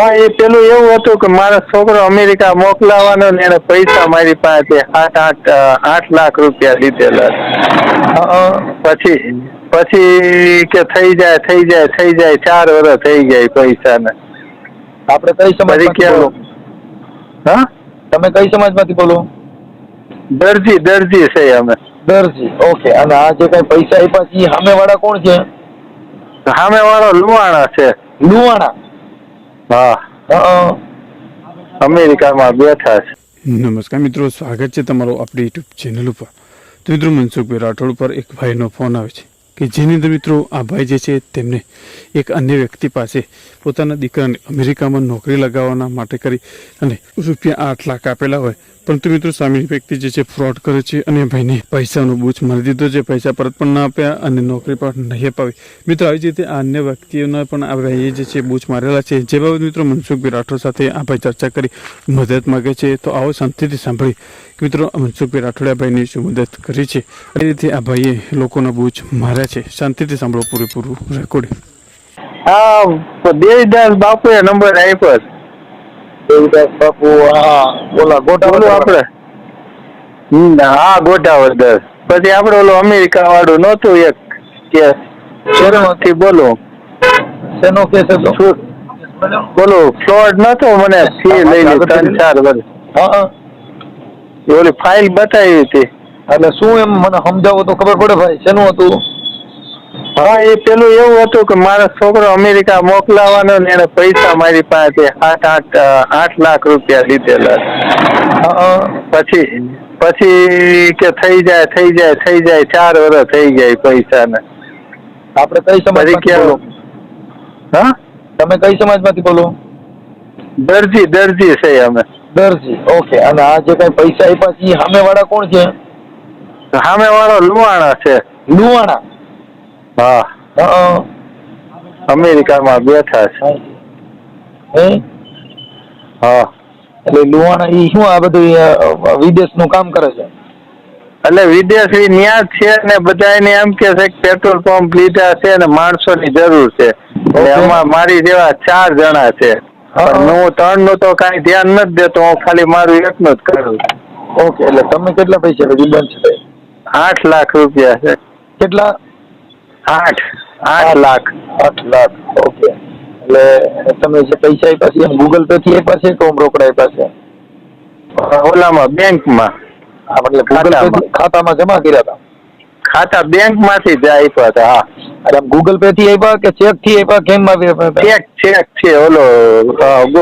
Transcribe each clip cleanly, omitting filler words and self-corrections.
હા, એ પેલું એવું હતું કે મારા છોકરો અમેરિકા મોકલાવાનો ને એને પૈસા મારી પાસે 8 લાખ રૂપિયા લીધેલા. પછી પછી કે થઈ જાય 4 વર્ષ થઈ જાય પૈસા ને. આપણે કઈ સમાજમાંથી બોલો? હા, તમે કઈ સમાજમાંથી બોલો? દરજી છે અમે. દરજી. ઓકે. અને આ જે કઈ પૈસા આપ્યા છે સામે વાળા કોણ છે? સામે વાળો લુહાણા છે. લુહાણા? હા, અમેરિકામાં બેઠા છે. નમસ્કાર મિત્રો, સ્વાગત છે તમારું આપણી યુટ્યુબ ચેનલ ઉપર. તો મિત્રો, મનસુખભાઈ રાઠોડ પર એક ભાઈનો ફોન આવે છે કે જેની અંદર મિત્રો આ ભાઈ જે છે તેમને એક અન્ય વ્યક્તિ પાસે પોતાના દીકરાને અમેરિકામાં નોકરી લગાવવાના માટે કરી અને રૂપિયા 8 લાખ આપેલા હોય, પરંતુ મિત્રો સામેની વ્યક્તિ જે છે ફ્રોડ કરે છે અને ભાઈને પૈસાનો બૂચ મારી દીધો છે. પૈસા પરત પણ ના આપ્યા અને નોકરી પણ નહીં અપાવી. મિત્રો આવી જ રીતે આ અન્ય વ્યક્તિઓના પણ આ ભાઈએ જે છે બૂચ મારેલા છે. જે બાબત મિત્રો મનસુખભાઈ રાઠોડ સાથે આ ભાઈ ચર્ચા કરી મદદ માગે છે. તો આવો શાંતિથી સાંભળી કે મિત્રો મનસુખભાઈ રાઠોડ ભાઈની શું મદદ કરી છે, એ રીતે આ ભાઈએ લોકોના બૂચ માર્યા છે. શાંતિથી સાંભળો પૂરેપૂરું રેકોર્ડિંગ. હા, દેવીદાસ બાપુએ નંબર આપ્યો. દેવીદાસ બાપુ? હા, બોલા ગોટા આપણે. હા, ગોટાવદર. પછી આપણે ઓલો અમેરિકા વાળું નહોતું એક કેસ, શેરમાંથી બોલો. શેનો કેસ હતો? બોલો ફ્રોડ નતો, મને ફી લઈ લી 3-4 વર્ષ. હા, ઓલી ફાઇલ બતાવી હતી. એટલે શું એમ મને સમજાવો તો ખબર પડે ભાઈ, શેનું હતું? હા, એ પેલું એવું હતું કે મારા છોકરો અમેરિકા મોકલાવાનો ને એને પૈસા મારી પાસે 8 લાખ રૂપિયા લીધેલા. પછી કે થઈ જાય 4 વર્ષ થઈ જાય પૈસા ને. આપણે કઈ સમાજમાંથી બોલો? હા, તમે કઈ સમાજમાંથી બોલો? દરજી છે અમે. દરજી. ઓકે. અને આ જે કઈ પૈસા આપ્યા છે સામે વાળા કોણ છે? સામે વાળો લુહાણા છે. લુહાણા? હા, અમેરિકામાં બેઠા છે. હા, એટલે લુહાણા ઈ શું આ બધું વિદેશનું કામ કરે છે? એટલે વિદેશી ન્યા છે ને બધાને એમ કે છે કે પેટ્રોલ પંપ લીધા છે ને માણસોની જરૂર છે. એમાં મારી જેવા 4 જણા છે. હું 3 નું તો કઈ ધ્યાન નથી દેતો, હું ખાલી મારું એકનું જ કરું. ઓકે. એટલે તમે કેટલા પૈસા બંધ છે? 8 લાખ રૂપિયા છે. કેટલા? 8 લાખ. 8 લાખ. ઓકે. એટલે તમે જે પૈસા આપ્યા છે એમ ગૂગલ પે થી આપ્યા છે કે ઓમ રોકડા આપ્યા છે? ઓલામાં બેંકમાં. એટલે ગૂગલ પે ખાતામાં જમા કર્યા હતા? ખાતા બેંક માંથી જ આપ્યા હતા. હા. એટલે ગૂગલ પે થી આપ્યા કે ચેક થી આપ્યા? કેમ આપ્યા? ચેક છે. ઓલો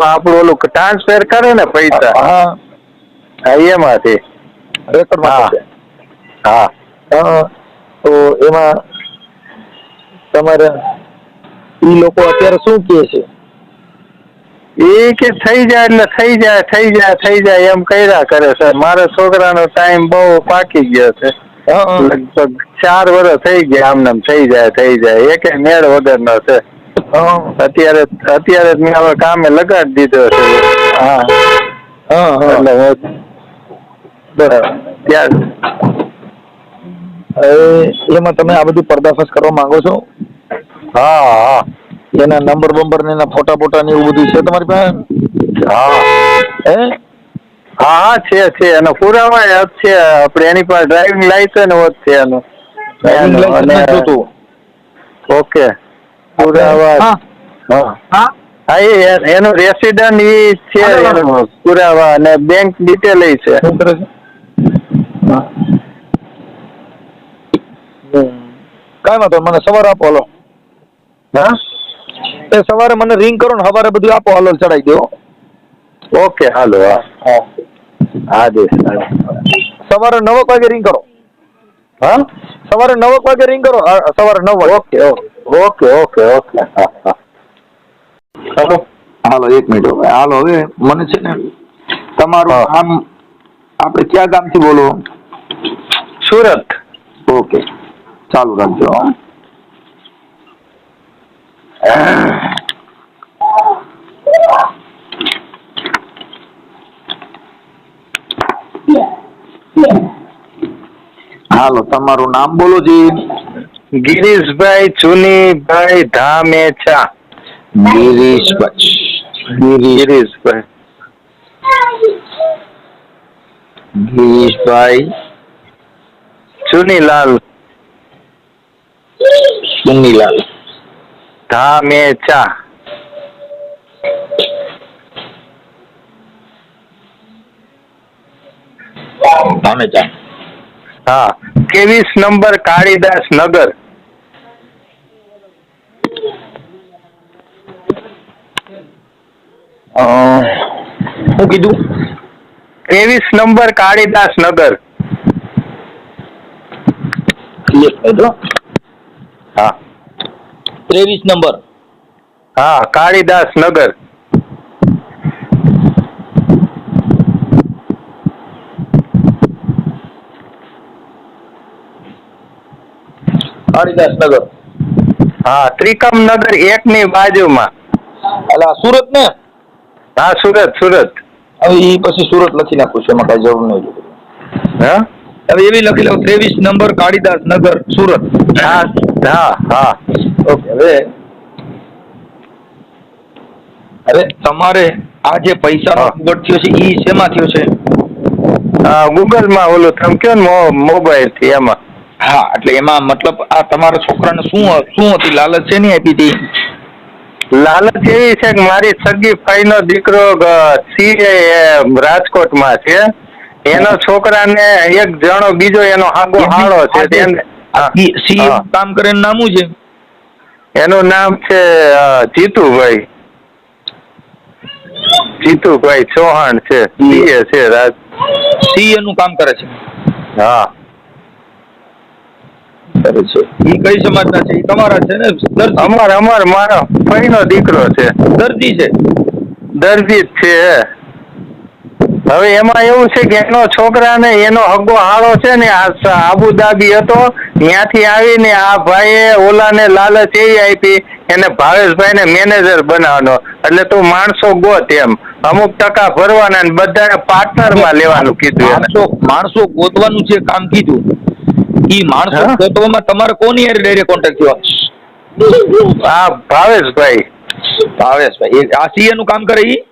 આપણું ઓલું ટ્રાન્સફર કરે ને પૈસા. હા, એમાંથી. રેકર્ડમાં? હા. તો એમાં તમારે ઈ લોકો અત્યારે શું કહે છે? એ કે થઈ જાય એટલે થઈ જાય એમ કર્યા કરે છે. મારા છોકરાનો ટાઈમ બહુ પાકી ગયો છે. લગભગ 4 વર્ષ થઈ ગયા આમને થઈ જાય એકે મેળ વગરનો છે. અત્યારે મેં હવે કામે લગાડી દીધો છે. એટલે બરાબર. એમાં તમે આ બધું પર્દાફાશ કરવા માંગો છો? હા. એના નંબર ને એના ફોટા ને એવું બધું છે તમારી પાસે? હા, છે. એનો પુરાવા છે. આપણે એની પાસે ડ્રાઇવિંગ લાયસન્સ હોત છે એનું. ડ્રાઇવિંગ લાયસન્સ જોતું? ઓકે. પુરાવા. હા, એનું રેસિડન્ટ ઈ છે, એનો પુરાવા અને બેંક ડિટેલ છે. કઈ વાંધો, મને સવારે આપો. હાલો. હા, એ સવારે મને રિંગ કરો ને સવારે બધું આપો. હાલો, ચડાઈ દો. ઓકે, હાલો. હા, સવારે 9 વાગે રિંગ કરો. હા, સવારે 9 વાગે રિંગ કરો. સવારે 9 વાગે. ઓકે. હા. હાલો 1 મિનિટ. હાલો, હવે મને છે ને તમારું આમ આપણે ક્યાં ગામથી બોલો? સુરત. ઓકે, ચાલુ રાખજો. હાલો, તમારું નામ બોલો જી. ગિરીશભાઈ ચુનીભાઈ ધામેચા. ગિરીશભાઈ. ગિરીશભાઈ. ગિરીશભાઈ ચુનીલાલ સુનીલાલ ધામેચા. ધામેચા. હા, 23 નંબર કાળીદાસ નગર. શું કીધું? 23 નંબર કાળીદાસ નગર. હા 23 નંબર. હા, કાળીદાસ નગર. કાળીદાસ નગર. હા, ત્રિકમ નગર 1 ની બાજુમાં. અલા સુરત ને? હા, સુરત સુરત. હવે ઈ પછી સુરત લખી નાખું છું, એમાં કઈ જરૂર નહીં. હા હવે એવી લખી લઉં 23 નંબર કાળીદાસ નગર સુરત. હા હા હા. ઓકે. હવે તમારે આ જે પૈસાનો હા. ફ્રોડ થયો છે ઈ શેમાં થયો છે? ગૂગલ માં ઓલું તમે કયો ને મોબાઈલ થી એમાં. હા, એટલે એમાં મતલબ આ તમારા છોકરાને શું હતી લાલચ છે નહીં આપી હતી? લાલચ એવી છે કે મારી સગી ફાઈ નો દીકરો સીએ રાજકોટમાં છે. એનો છોકરાને એક જણો બીજો એનો આગો હાળો છે. સીએ કામ કરે એનું નામ શું છે? એનું નામ છે જીતુભાઈ. જીતુભાઈ ચૌહાણ છે. સીએ છે. સીએ નું કામ કરે છે. હા કરે છે. ઈ કઈ સમાજના છે? ઈ તમારા છે ને? અમાર મારો ભાઈ નો દીકરો છે. દરજી છે? દરજી જ છે. હવે એમાં એવું છે કે એનો છોકરાને એનો હગ્ગો હાળો છે ને આબુધાબી હતો, ત્યાંથી આવીને આ ભાઈએ ઓલાને લાલચ એવી આપી એને ભાવેશભાઈ ને મેનેજર બનાવવાનો, એટલે તું માણસો ગોત એમ, અમુક ટકા ભરવાના ને બધાને પાર્ટનર માં લેવાનું કીધું. માણસો ગોતવાનું છે કામ કીધું. ઈ માણસો ગોતવામાં તમારે કોની યાર ડાયરેક્ટ કોન્ટેક્ટ થયો? હા ભાવેશભાઈ. ભાવેશભાઈ આ સીએ નું કામ કરે ઈ?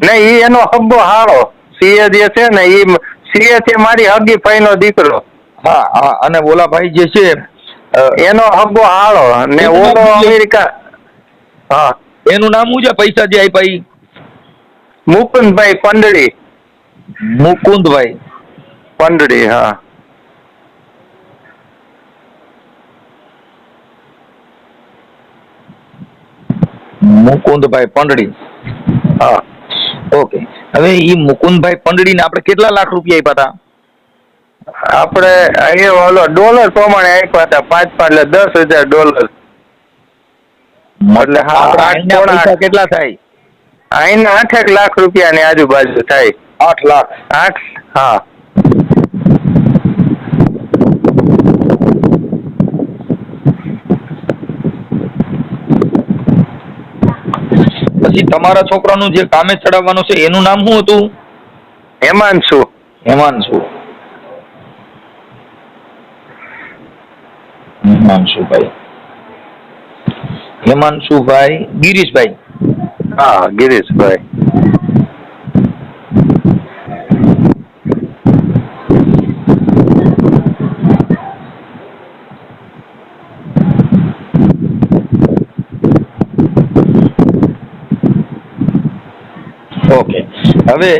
નહીં, ઈ એનો હગ્ગો હાળો. સીએ જે છે ને ઈ સીએ છે મારી હગી ભાઈ નો દીકરો. હા હા. અને ઓલા ભાઈ જે છે એનો હગ્ગો હાળો ને ઓલો અમેરિકા. હા એનું નામ શું છે? પૈસા જે આપ્યા ઈ? મુકુંદભાઈ પંડળી. મુકુંદભાઈ પંડળી. હા મુકુંદભાઈ પંડળી. હા. ઓકે. હવે ઈ મુકુંદભાઈ પંડળી ને આપણે કેટલા લાખ રૂપિયા આપ્યા હતા? આપણે અહીંયા ઓલો ડોલર પ્રમાણે આપ્યા હતા 5 એટલે $10,000. એટલે હા, પૈસા કેટલા થાય? અહીંના 8 લાખ રૂપિયાની આજુબાજુ થાય. 8 લાખ. 8. હા પછી તમારા છોકરાનું જે કામે ચડાવવાનું છે એનું નામ શું હતું? હેમાંશુ. હેમાંશુભાઈ ગિરીશભાઈ. હા ગિરીશભાઈ. ઓકે. હવે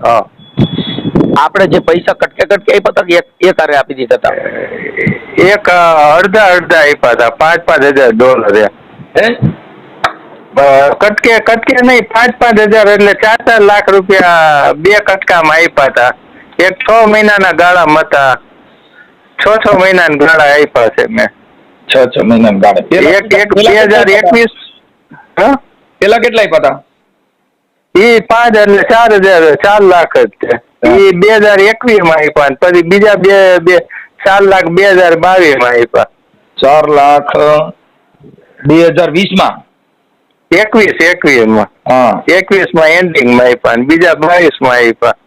હા આપણે જે પૈસા કટકે આપ્યા હતા કે એક હારે આપી દીધા હતા? એક અડધા આપ્યા હતા $5,000. કટકે નહીં, 5,000 એટલે 4 લાખ રૂપિયા 2 કટકામાં આપ્યા હતા. એક 6 મહિનાના ગાળામાં હતા. 6 મહિનાના ગાળા આપ્યા છે મેં. 6 મહિનાના ગાળા. એક 2021. હા પેલા કેટલા આપ્યા હતા? ઈ 5 એટલે 4 લાખ જ છે. ઈ 2021 માં આપ્યા, પછી બીજા 4 લાખ 2022 માં આપ્યા. 4 લાખ 2020 માં? 21 માં. હા 21 માં એન્ડિંગ માં આપ્યા, બીજા 22 માં આપ્યા.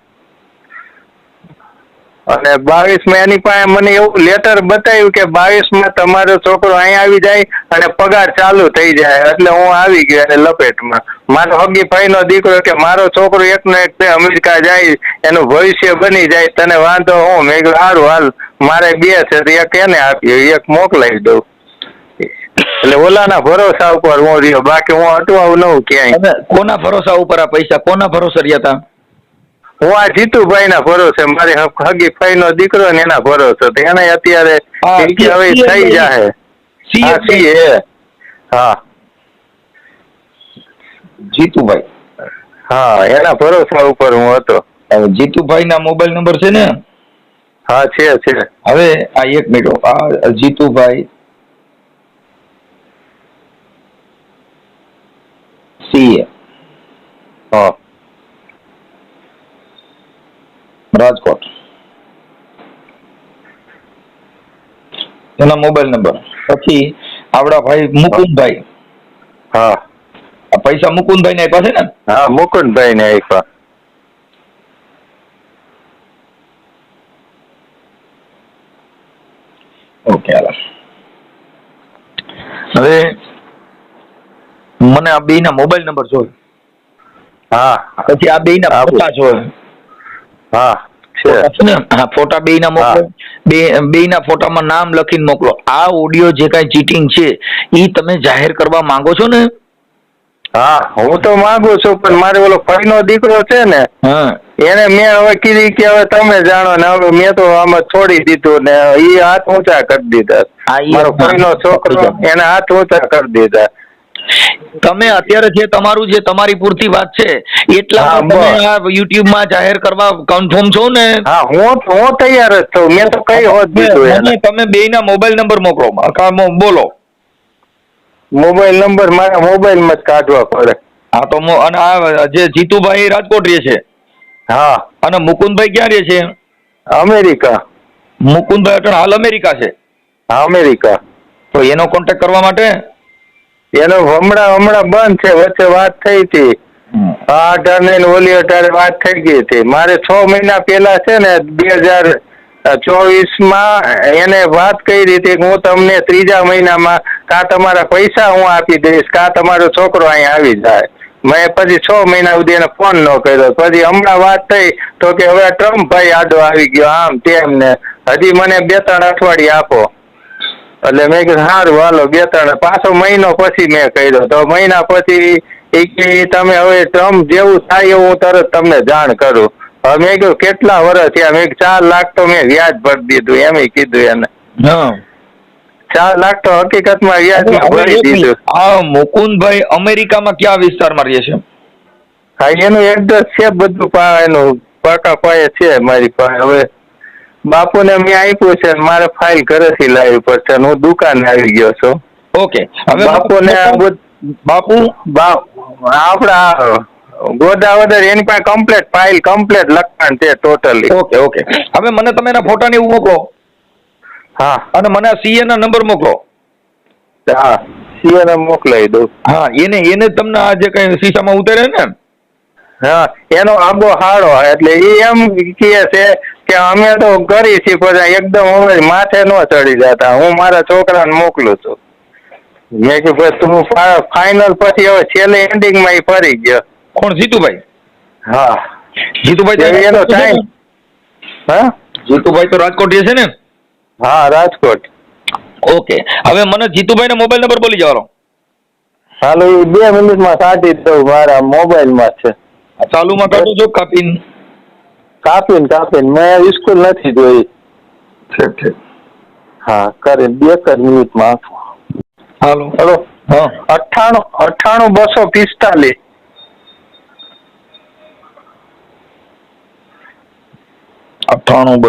અને 22 એની પાસે મને એવું લેટર બતાવ્યું કે 22 તમારો છોકરો અહીંયા આવી જાય અને પગાર ચાલુ થઈ જાય. એટલે હું આવી ગયો એને લપેટમાં. મારો હગી ભાઈનો દીકરો કે મારો છોકરો એકનો એક અમેરિકા જાય, એનું ભવિષ્ય બની જાય, તને વાંધો હું? મેં કીધું સારું હાલ, મારે 2 છે તો એક એને આપ્યો, એક મોકલાવી દઉં. એટલે ઓલાના ભરોસા ઉપર હું રહ્યો, બાકી હું અટવાવું નવું ક્યાંય. કોના ભરોસા ઉપર આ પૈસા કોના ભરોસે રહ્યા હતા? હું આ જીતુભાઈ ના ભરોસે, મારી હગી ભાઈ નો દીકરો ને એના ભરોસે. એને અત્યારે હવે થઈ જાય. હા જીતુભાઈ, હા એના ભરોસા ઉપર હું હતો. જીતુભાઈ ના મોબાઈલ નંબર છે ને? હા છે. હવે આ 1 મિનિટ, આ જીતુભાઈ સીએ, હા રાજકોટ, એના મોબાઈલ નંબર. પછી આપડા ભાઈ મુકુંદભાઈ, હા આ પૈસા મુકુંદભાઈ ને આપ્યા છે ને? હા મુકુંદભાઈ ને આપ્યા. ઓકે હાલો. હવે મને આ 2 ના મોબાઈલ નંબર જોઈએ. હા પછી આ 2 ના ફોટા જોઈએ. હા છે ને? હા ફોટા 2 ના મોકલો. 2 ના ફોટામાં નામ લખીને મોકલો. આ ઓડિયો જે કઈ ચીટિંગ છે ઈ તમે જાહેર કરવા માંગો છો ને? હા હું તો માંગુ છું, પણ મારે ઓલો ભાઈનો દીકરો છે ને, એને મેં હવે કીધી કે હવે તમે જાણો ને, હવે મેં તો આમાં છોડી દીધું ને એ હાથ ઊંચા કરી દીધા. મારો ભાઈનો છોકરો એને હાથ ઊંચા કરી દીધા. તમે અત્યારે જે તમારું જે તમારી પૂરતી વાત છે એટલા તમે આ YouTube માં જાહેર કરવા કન્ફર્મ છો ને? હા હું તૈયાર જ છું. મેં તો કઈ હોત દીધું એને. તમે 2 ના મોબાઈલ નંબર મોકલો, બોલો. મોબાઈલ નંબર મારા મોબાઈલ માં જ કાઢવા પડે. હા તો અને આ જે જીતુભાઈ રાજકોટ રહે છે, હા, અને મુકુંદભાઈ ક્યાં રહે છે? અમેરિકા. મુકુંદભાઈ અત્યારે હાલ અમેરિકા છે? હા અમેરિકા. તો એનો કોન્ટેક્ટ કરવા માટે? એનો હમણાં બંધ છે. વચ્ચે વાત થઈ હતી, આ 18 ને ઓલી 18 વાત થઈ ગઈ હતી. મારે 6 મહિના પહેલા છે ને 2024 એને વાત કરી હતી કે હું તમને 3જા મહિનામાં કાં તમારા પૈસા હું આપી દઈશ, કાં તમારો છોકરો અહીંયા આવી જાય. મેં પછી 6 મહિના સુધી એને ફોન ન કર્યો. પછી હમણાં વાત થઈ તો કે હવે ટ્રમ્પ ભાઈ આડો આવી ગયો, આમ તેમ ને હજી મને 2-3 અઠવાડિયે આપો. એટલે મેં કીધું સારું હાલો 2-3, પાછો મહિનો પછી મેં કર્યો. તો મહિના પછી એ કે તમે હવે ટ્રમ્પ જેવું થાય એવું હું તરત તમને જાણ કરું. હવે મેં કીધું કેટલા વર્ષ થયા? મેં 4 લાખ તો મેં વ્યાજ ભરી દીધું, એમ કીધું એને. 4 લાખ તો હકીકતમાં વ્યાજ ભરી દીધું. આ મુકુંદભાઈ અમેરિકામાં કયા વિસ્તારમાં રહે છે? હા એનું એડ્રેસ છે બધું, એનું પાકા પાયે છે મારી પાસે. હવે બાપુને મેં આપ્યું છે, મારે ફાઇલ ઘરેથી લાવવી પડશે. હું દુકાને આવી ગયો છું. ઓકે. હવે બાપુને આપડા ગોદાવદર એની પાસે કમ્પ્લીટ ફાઇલ કમ્પ્લીટ લખવાનું છે ટોટલી. ઓકે. હવે મને તમે એના ફોટા ને એવું મોકલો. હા. અને મને આ સીએ ના નંબર મોકલો. હા સીએ ને મોકલાવી દઉં. હા એને તમને આ જે કઈ શીશામાં ઉતરે ને, હા એનો આબો હાડો, એટલે એ એમ કહે છે કે અમે તો કરી છીએ પણ એકદમ હવે માથે ન ચડી જતા. હું મારા છોકરાને મોકલું છું. મેં કીધું ભાઈ તું ફાઇનલ પછી હવે છેલ્લે એન્ડિંગમાં એ ફરી ગયો. કોણ? જીતુભાઈ? હા જીતુભાઈ એનો ટાઈમ. હા જીતુભાઈ તો રાજકોટ છે ને? હા રાજકોટ. ઓકે. હવે મને જીતુભાઈ નો મોબાઈલ નંબર બોલી જવાનો. હાલો એ 2 મિનિટમાં કાઢી દઉં, મારા મોબાઈલમાં છે. ચાલુમાં કાઢું છો કાપીને મેં સ્કૂલ નથી જોઈ. ઠીક. હા કરીને 1 જ મિનિટમાં. હાલો. હા 98 245. 98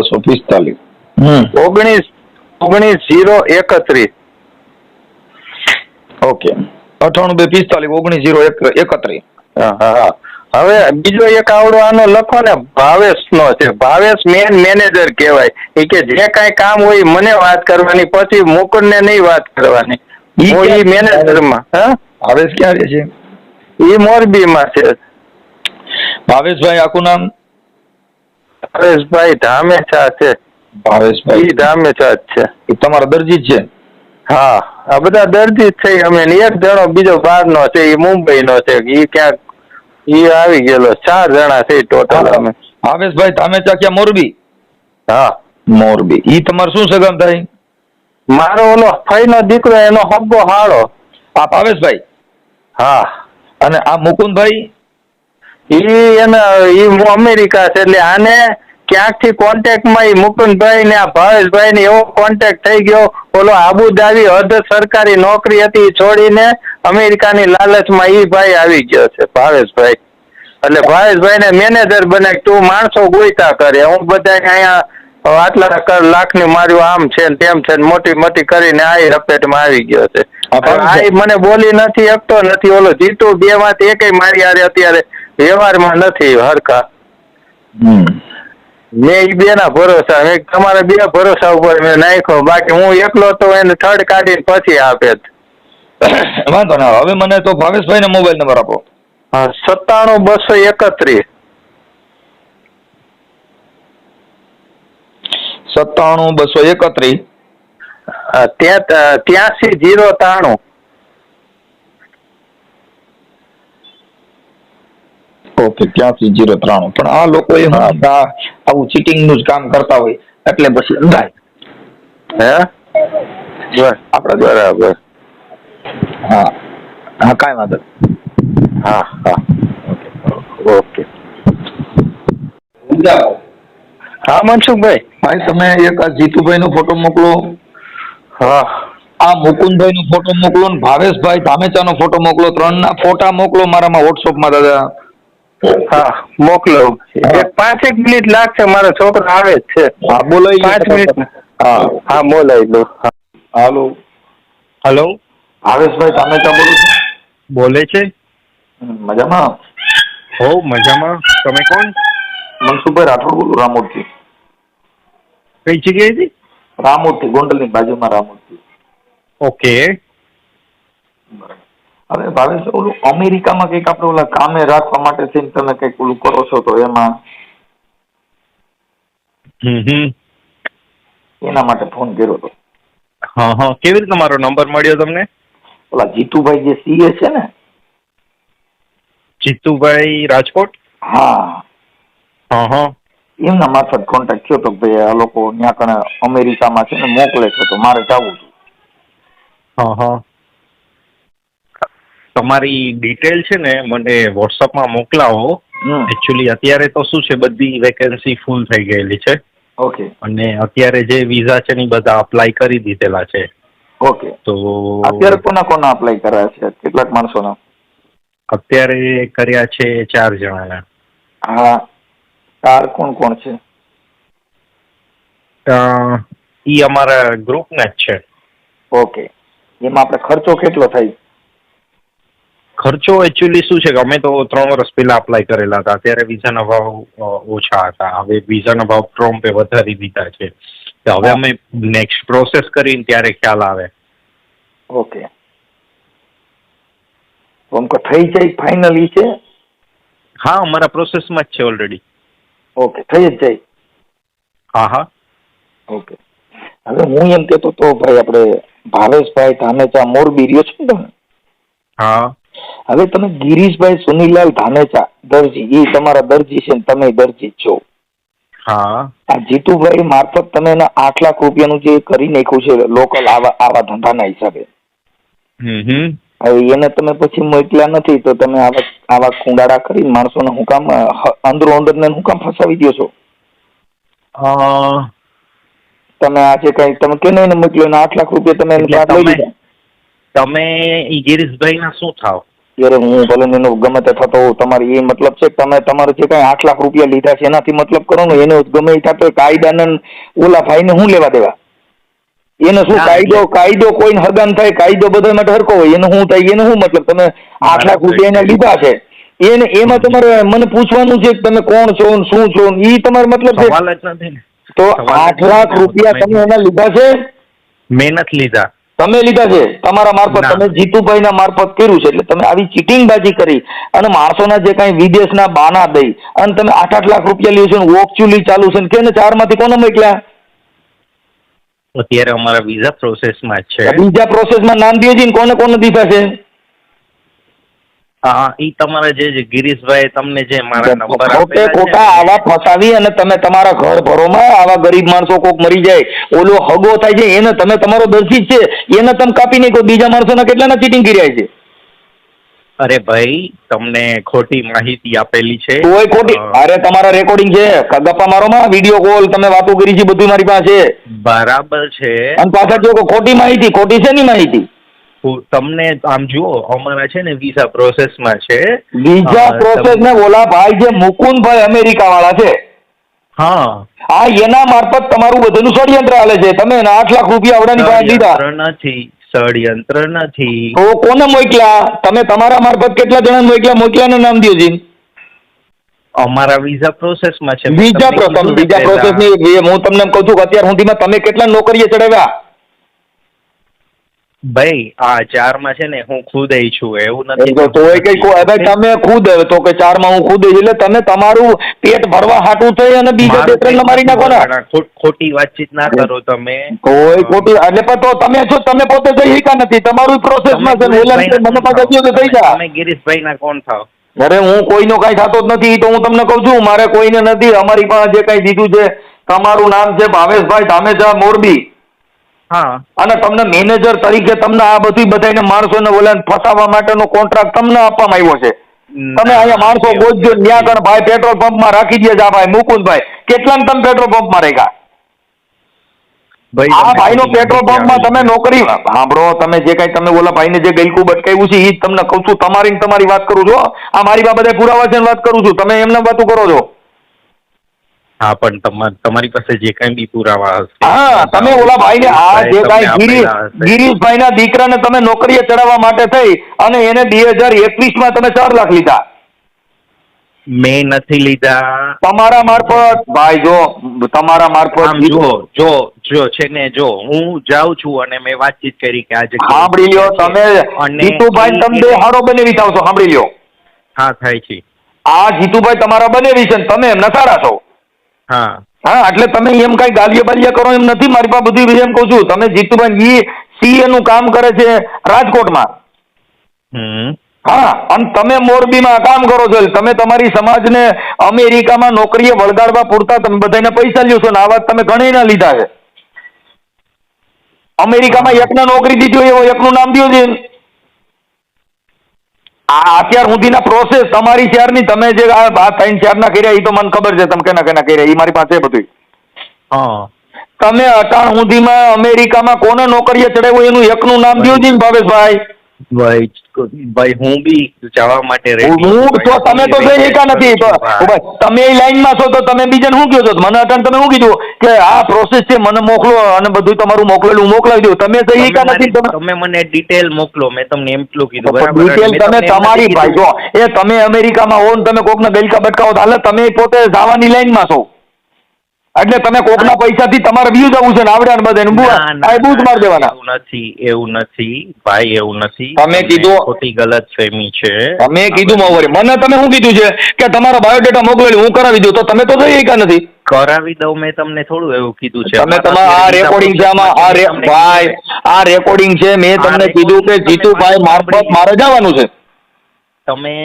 245. 19 031. ઓકે. 98 245 19 031. હા. હવે બીજો એક આવડો આનો લખો ને, ભાવેશ નો છે. ભાવેશ મેનેજર કહેવાય. એ કે જે કાંઈ કામ હોય મને વાત કરવાની, પછી મુકુંદ ને નહીં વાત કરવાની. હું ઈ મેનેજરમાં. હા ભાવેશ ક્યાં રહે છે? ઈ મોરબીમાં છે. ભાવેશભાઈ આખું નામ? ભાવેશભાઈ ધામેચા છે. ભાવેશભાઈ ઈ ધામેચા જ છે. એ તમારા દરજી જ છે? હા, આ બધા દર્દી જ છે અમે. ને એક જણો બીજો બહારનો છે, એ મુંબઈનો છે. ઈ ક્યાંક ઈ આવી ગયેલો. 4 જણા છે ટોટલ અમે. ભાવેશભાઈ ધામેચા ક્યાં મોરબી? હા, મોરબી. ઈ તમારે શું સગામ થાય? મારો ઓલો ફઈનો દીકરો, એનો હબ્બો હાળો. આ ભાવેશભાઈ? હા. અને આ મુકુંદભાઈ? ઈ અમેરિકા છે. એટલે આને ક્યાંકથી કોન્ટેક્ટમાં ઈ મુકુંદભાઈ ને આ ભાવેશભાઈ ને એવો કોન્ટેક્ટ થઈ ગયો. ઓલો આબુધાબી અર્ધ સરકારી નોકરી હતી ઈ છોડીને અમેરિકાની લાલચમાં ઈ ભાઈ આવી ગયો છે, ભાવેશભાઈ. એટલે ભાવેશભાઈ ને મેનેજર બને, તું માણસો ગોઈતા કરે, હું બધા અહીંયા આટલા લાખની માર્યું, આમ છે ને તેમ છે ને મોટી મોટી કરીને આ રપેટમાં આવી ગયો છે. આ મને બોલી નથી શકતો નથી. ઓલો જીતુ 2 માંથી એકેય મારી હારે અત્યારે વ્યવહારમાં નથી હરખા. મેં ઈ 2 ના ભરોસા, મેં તમારા 2 ભરોસા ઉપર મેં નાખ્યો. બાકી હું એકલો તો એને થર્ડ કાઢીને પછી આપે. વાંધો ના. હવે મને તો ભાવેશભાઈ ને મોબાઈલ નંબર આપો. 97 231 83 ઓકે, 83 પણ આ લોકો આવું ચીટિંગ નું જ કામ કરતા હોય એટલે પછી અંધાય. હે આપણે બરાબર. હા હા, કાંઈ વાંધો. હા હા, ઓકે. હા મનસુખભાઈ. ભાઈ તમે એક આ જીતુભાઈ નો ફોટો મોકલો. હા. આ મુકુંદભાઈ નો ફોટો મોકલો ને ભાવેશભાઈ ધામેચા નો ફોટો મોકલો. 3 ના ફોટા મોકલો મારામાં વોટ્સઅપમાં દાદા. હા મોકલો. 5 મિનિટ લાગશે, મારો છોકરો આવે જ છે. હા બોલાવી 5 મિનિટ. હા હા, બોલાવી દો. હાલો. હેલો, ભાવેશભાઈ ધામેચા બોલું છું. બોલે છે? મજામાં? હો મજામાં. તમે કોણ? મનસુખભાઈ રાઠોડ બોલું, રામોદથી. કઈ જગ્યાએથી? રામોદથી, ગોંડલની બાજુમાં રામોદથી. ઓકે. હવે ભાવેશ, ઓલું અમેરિકામાં કંઈક આપણે ઓલા કામે રાખવા માટે થઈને તમે કંઈક ઓલું કરો છો તો એમાં એના માટે ફોન કર્યો હતો. હા હા, કેવી રીતે મારો નંબર મળ્યો તમને? ઓલા જીતુભાઈ જે સીએ છે ને, જીતુભાઈ રાજકોટ? હા હા હા, એમના મારફત કોન્ટેક્ટ થયો તો ભાઈ આ લોકો ત્યાં કણે અમેરિકામાં છે ને મોકલે છે તો મારે જવું છે. હા હા, તમારી ડિટેલ છે ને મને વોટ્સઅપમાં મોકલાવો. એકચ્યુઅલી અત્યારે તો શું છે, બધી વેકેન્સી ફૂલ થઈ ગયેલી છે. ઓકે. અને અત્યારે જે વિઝા છે ને બધા અપ્લાય કરી દીધેલા છે. ઓકે. તો અત્યારે કોના અપ્લાય કર્યા છે? કેટલાક માણસોના? અત્યારે કર્યા છે 4 જણાના. હા, 4 કોણ છે? ઈ અમારા ગ્રુપના જ છે. ઓકે. એમાં આપણે ખર્ચો કેટલો થાય? ખર્ચો એકચ્યુઅલી શું છે કે અમે તો 3 વર્ષ પહેલા અપ્લાય કરેલા હતા, ત્યારે વિઝાના ભાવ ઓછા હતા. હવે વિઝાના ભાવ ટ્રમ્પે વધારી દીધા છે. હવે અમે નેક્સ્ટ પ્રોસેસ કરીને ત્યારે ખ્યાલ આવે. ઓકે. તો થઈ જાય ફાઇનલી છે? હા, અમારા પ્રોસેસમાં જ છે ઓલરેડી. ઓકે, થઈ જ જાય. હા હા. ઓકે. હવે હું એમ કહેતો તો ભાઈ, આપણે ભાવેશભાઈ ધામેચા મોરબી રહ્યો છે ને તમે? હા. હવે તમે ગિરીશભાઈ સુનીલાલ ધામેચા દરજી, એ તમારા દરજી છે ને તમે દરજી જ છો. હા. આ જીતુભાઈ મારફત તમે એને 8 લાખ રૂપિયાનું જે કરી નાખ્યું છે લોકલ આવા ધંધાના હિસાબે, હવે એને તમે પછી મોકલ્યા નથી તો તમે આવા કુંડાળા કરી માણસોને હું કામ અંદરો અંદરને હું કામ ફસાવી દો છો? તમે આજે કઈ તમે કેને એને મોકલ્યો ને 8 લાખ રૂપિયા તમે એને લઈ લીધા? તમે ઈ ગિરીશભાઈ ના શું થાવ? યાર હું ભલે એનો ગમે તે થતો હોઉં, તમારી એ મતલબ છે કે તમે તમારે જે કઈ 8 લાખ રૂપિયા લીધા છે એનાથી મતલબ કરો ને, એને ગમે એ થતો કાયદાને ઓલા ભાઈને શું લેવા દેવા? એને શું કાયદો કોઈને હગાન થાય, કાયદો બધા માટે હરકો હોય, એને શું થાય, એને શું મતલબ? તમે 8 લાખ રૂપિયા એને લીધા છે, એને એમાં તમારે મને પૂછવાનું છે કે તમે કોણ છો ને શું છો, એ તમારો મતલબ છે? સવાલ જ નથી ને. તો 8 લાખ રૂપિયા તમે એના લીધા છે? મેં નથી લીધા. તમે લીધા છે તમારા મારફત, ના. તમે જીતુભાઈના મારફત કર્યું છે, એટલે તમે આવી ચીટિંગબાજી કરી અને માણસોના જે કાંઈ વિદેશના બાના દઈ અને તમે 8-8 લાખ રૂપિયા લ્યો છો ને વોકચ્યુલી ચાલુ છે ને કે ને 4માંથી કોને મોકલ્યા? અત્યારે અમારા વિઝા પ્રોસેસમાં જ છે. બીજા પ્રોસેસમાં નામ દો છે ને કોને કોને દીધા છે? હા, ઈ તમારા જે ગિરીશભાઈ તમને જે મારા નંબર ખોટે આપેલા છે ખોટા આવા ફસાવી અને તમે તમારા ઘર ભરોમાં આવા ગરીબ માણસો કોક મરી જાય, ઓલો હગો થાય છે એને તમે તમારો દર્શી જ છે એને તમે કાપી નાખો, બીજા માણસોના કેટલાના ચીટિંગ કર્યા છે? અરે ભાઈ, તમને ખોટી માહિતી આપેલી છે. કોઈ ખોટી, અરે તમારા રેકોર્ડિંગ છે, ગપ્પા મારોમાં વિડીયો કોલ તમે વાતો કરી છે બધું મારી પાસે છે. બરાબર છે. અને પાછા જો ખોટી માહિતી, ખોટી છે ની માહિતી. તમને આમ જુઓ, અમારા છે ને વિઝા પ્રોસેસમાં છે. બીજા પ્રોસેસ ને ઓલા ભાઈ જે મુકુંદભાઈ અમેરિકા વાળા છે, હા, આ એના મારફત તમારું બધું ષડયંત્ર હાલે છે. તમે 8 લાખ રૂપિયા આવડાની પાસે દીધા ષડયંત્ર નથી. તો કોને મોકલ્યા તમે? તમારા મારફત કેટલા જણા મોકલ્યાનું નામ દો જી. અમારા વિઝા પ્રોસેસમાં છે. બીજા પ્રોસેસ ની હું તમને કહું છું કે અત્યાર સુધીમાં તમે કેટલા નોકરીએ ચડાવ્યા? ભાઈ, આ 4માં છે ને હું ખુદ છું, એવું નથી. તોય કઈ ભાઈ તમે ખુદ તો કે 4માં હું ખુદ એટલે તમે તમારું પેટ ભરવા હાટું થઈ અને બીજા 2-3 મારી નાખો ને. ખોટી વાતચીત ના કરો તમે. કોઈ ખોટી એટલે પણ તો તમે છો, તમે પોતે જઈ શકા નથી, તમારું પ્રોસેસમાં છે. મને પાછા થઈ જા. તમે ગિરીશભાઈ ના કોણ થાવ? અરે હું કોઈનો કઈ થતો જ નથી, તો હું તમને કહું છું મારે કોઈને નથી. અમારી પાસે જે કઈ દીધું છે, તમારું નામ છે ભાવેશભાઈ ધામેચા, મોરબી. હા, અને તમને મેનેજર તરીકે તમને આ બધાને માણસોને ઓલાને ફસાવવા માટેનો કોન્ટ્રાક્ટ તમને આપવામાં આવ્યો છે. તમે અહીંયા માણસો ગોતજો, ન્યા કણ ભાઈ પેટ્રોલ પંપમાં રાખી દે છે. આ ભાઈ મુકુંદભાઈ કેટલાને તમે પેટ્રોલ પંપમાં રાખ્યા? આ ભાઈનો પેટ્રોલ પંપમાં તમે નોકરી સાંભળો, તમે જે કઈ તમે ઓલા ભાઈને જે ગલકું બટકાવ્યું છે એ જ તમને કહું છું. તમારી વાત કરું છું. આ મારી બાબતે પુરાવા છે વાત કરું છું. તમે એમને વાતો કરો છો. હા, પણ તમારી પાસે જે કઈ બી પુરાવા હશે. હા, તમે ઓલા ભાઈને આ જે કઈ ગિરીશભાઈના દીકરાને તમે નોકરીએ ચડાવવા માટે થઈ અને એને 2021માં તમે 4 લાખ લીધા. મેં નથી લીધા. તમારા મારફત ભાઈ, જો તમારા મારફત જો છે ને, જો હું જાઉં છું અને મેં વાતચીત કરી કે આજે સાંભળી લ્યો, તમે જીતુભાઈ તમે હારો બનેવી થાવ છો. સાંભળી લ્યો. હા, થાય છે. આ જીતુભાઈ તમારા બનેવી છે, તમે એમના સારા છો. હા, એટલે તમે એમ કઈ ગાલિયા બાલિયા કરો એમ નથી. મારી પાસે બધું એમ કહું છું. તમે જીતુભાઈ સીએ નું કામ કરે છે રાજકોટમાં. હા, અને તમે મોરબીમાં કામ કરો છો. તમે તમારી સમાજને અમેરિકામાં નોકરીએ વળગાડવા પૂરતા તમે બધાને પૈસા લ્યો છો ને આ વાત તમે ઘણી ના લીધા છે. અમેરિકામાં એકને નોકરી દીધી હોય એવો એકનું નામ દો છે. આ અત્યાર સુધીના પ્રોસેસ તમારી શેરની તમે જે આ 3-4 ના કર્યા એ તો મને ખબર છે. તમે કેના કર્યા એ મારી પાસે બધું. હા, તમે અટાણ સુધીમાં અમેરિકામાં કોને નોકરીએ ચડાવ્યું એનું એકનું નામ દો જી ભાવેશભાઈ. ભાઈ હું બી જવા માટે તો તમે તો જઈ શકા નથી. તમે એ લાઈનમાં છો તો તમે બીજાને શું કહો છો? મને અટાણ તમે શું કીધું કે આ પ્રોસેસ છે, મને મોકલો અને બધું તમારું મોકલેલું મોકલાવી દઉં. તમે જઈ શકા નથી. તમે મને ડિટેલ મોકલો. મેં તમને એમ એટલું કીધું. ડિટેલ તમે તમારી ભાઈ જો એ તમે અમેરિકામાં હો ને તમે કોકને ગલકા બટકાવો હાલે, તમે પોતે જવાની લાઈનમાં છો એટલે તમે કોકના પૈસાથી તમારે વ્યૂ જવું છે ને આવડે ને બધા બૂટ માર દેવાના. એવું નથી ભાઈ, એવું નથી. તમે કીધું ખોટી ગલત ફહેમી છે. તમે કીધું મને તમે શું કીધું છે કે તમારો બાયોડેટા મોકલેલું હું કરાવી દઉં, તો તમે તો જઈ શકા નથી. કરાવી દઉં મેં તમને થોડું એવું કીધું છે. તમે તમારા આ રેકોર્ડિંગ છે, આમાં ભાઈ આ રેકોર્ડિંગ છે. મેં તમને કીધું કે જીતુભાઈ મારફત મારે જવાનું છે. તમે